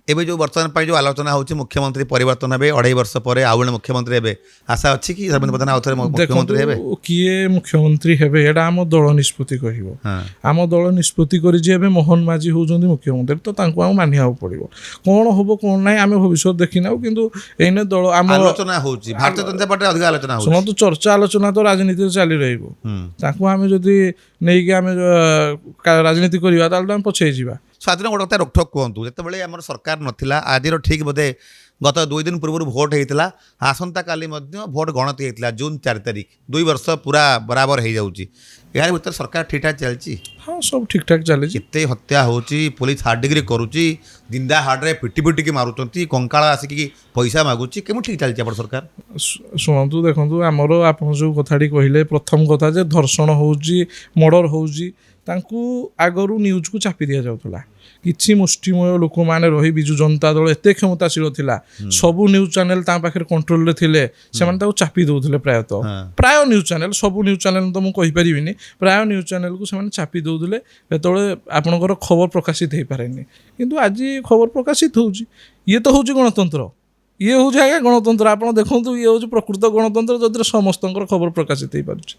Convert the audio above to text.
ଏବେ ଯେଉଁ ବର୍ତ୍ତମାନ ପାଇଁ ଯେଉଁ ଆଲୋଚନା ହେଉଛି ମୁଖ୍ୟମନ୍ତ୍ରୀ ପରିବର୍ତ୍ତନ ହେବେ 2.5 ବର୍ଷ ପରେ ଆଉ ଜଣେ ମୁଖ୍ୟମନ୍ତ୍ରୀ ହେବେ ଆଶା ଅଛି କି ଧର୍ମେନ୍ଦ୍ର ପ୍ରଧାନ ଆଉ ଥରେ ମୁଖ୍ୟମନ୍ତ୍ରୀ ହେବେ? କିଏ ମୁଖ୍ୟମନ୍ତ୍ରୀ ହେବେ ଏଇଟା ଆମ ଦଳ ନିଷ୍ପତ୍ତି କହିବ। ଆମ ଦଳ ନିଷ୍ପତ୍ତି କରିଛି ଏବେ ମୋହନ ମାଝୀ ହେଉଛନ୍ତି ମୁଖ୍ୟମନ୍ତ୍ରୀ, ତ ତାଙ୍କୁ ଆଉ ମାନିବାକୁ ପଡ଼ିବ। କ'ଣ ହେବ କ'ଣ ନାହିଁ ଆମେ ଭବିଷ୍ୟତ ଦେଖିନାଉ, କିନ୍ତୁ ଏଇନେ ଦଳ ଆମ ଆଲୋଚନା ହେଉଛି ଭାରତୀୟ ଜନତା ପାର୍ଟିରେ ଅଧିକ ଆଲୋଚନା ହେଉଛି। ଶୁଣନ୍ତୁ, ଚର୍ଚ୍ଚା ଆଲୋଚନା ତ ରାଜନୀତିରେ ଚାଲି ରହିବ। ତାକୁ ଆମେ ଯଦି ନେଇକି ଆମେ ରାଜନୀତି କରିବା ତାହେଲେ ଆମେ ପଛେଇ ଯିବା। ସ୍ୱାଧୀନ ଗୋଟେ କଥା ରୋକଠୋକ କୁହନ୍ତୁ, ଯେତେବେଳେ ଆମର ସରକାର ନଥିଲା ଆଜିର ଠିକ୍ ବୋଧେ ଗତ 2 ଦିନ ପୂର୍ବରୁ ଭୋଟ୍ ହେଇଥିଲା, ଆସନ୍ତାକାଲି ମଧ୍ୟ ଭୋଟ୍ ଗଣତି ହେଇଥିଲା ଜୁନ୍ 4 ତାରିଖ। 2 ବର୍ଷ ପୁରା ବରାବର ହେଇଯାଉଛି, ଏହାର ଭିତରେ ସରକାର ଠିକ୍ଠାକ୍ ଚାଲିଛି? ହଁ, ସବୁ ଠିକ୍ଠାକ୍ ଚାଲିଛି। କେତେ ହତ୍ୟା ହେଉଛି, ପୋଲିସ ହାର୍ଡ ଡିଗ୍ରୀ କରୁଛି, ଜିନ୍ଦା ହାର୍ଡରେ ପିଟି ପିଟିକି ମାରୁଛନ୍ତି, କଙ୍କାଳ ଆସିକି ପଇସା ମାଗୁଛି, କେମିତି ଠିକ୍ ଚାଲିଛି ଆପଣ ସରକାର? ଶୁଣନ୍ତୁ, ଦେଖନ୍ତୁ, ଆମର ଆପଣ ଯେଉଁ କଥାଟି କହିଲେ ପ୍ରଥମ କଥା ଯେ ଧର୍ଷଣ ହେଉଛି, ମର୍ଡର ହେଉଛି, ତାଙ୍କୁ ଆଗରୁ ନ୍ୟୁଜ୍କୁ ଚାପି ଦିଆଯାଉଥିଲା। କିଛି ମୁଷ୍ଟିମୟ ଲୋକମାନେ ରହି ବିଜୁ ଜନତା ଦଳ ଏତେ କ୍ଷମତାଶୀଳ ଥିଲା, ସବୁ ନ୍ୟୁଜ୍ ଚ୍ୟାନେଲ ତା ପାଖରେ କଣ୍ଟ୍ରୋଲରେ ଥିଲେ, ସେମାନେ ତାକୁ ଚାପି ଦେଉଥିଲେ। ପ୍ରାୟ ନ୍ୟୁଜ୍ ଚ୍ୟାନେଲ, ସବୁ ନ୍ୟୁଜ୍ ଚ୍ୟାନେଲ ତ ମୁଁ କହିପାରିବିନି, ପ୍ରାୟ ନ୍ୟୁଜ୍ ଚ୍ୟାନେଲକୁ ସେମାନେ ଚାପି ଦେଉଥିଲେ, ସେତେବେଳେ ଆପଣଙ୍କର ଖବର ପ୍ରକାଶିତ ହେଇପାରେନି। କିନ୍ତୁ ଆଜି ଖବର ପ୍ରକାଶିତ ହେଉଛି। ଇଏ ତ ହେଉଛି ଗଣତନ୍ତ୍ର, ଇଏ ହେଉଛି ଆଜ୍ଞା ଗଣତନ୍ତ୍ର। ଆପଣ ଦେଖନ୍ତୁ, ଇଏ ହେଉଛି ପ୍ରକୃତ ଗଣତନ୍ତ୍ର, ଯେଉଁଥିରେ ସମସ୍ତଙ୍କର ଖବର ପ୍ରକାଶିତ ହେଇପାରୁଛି।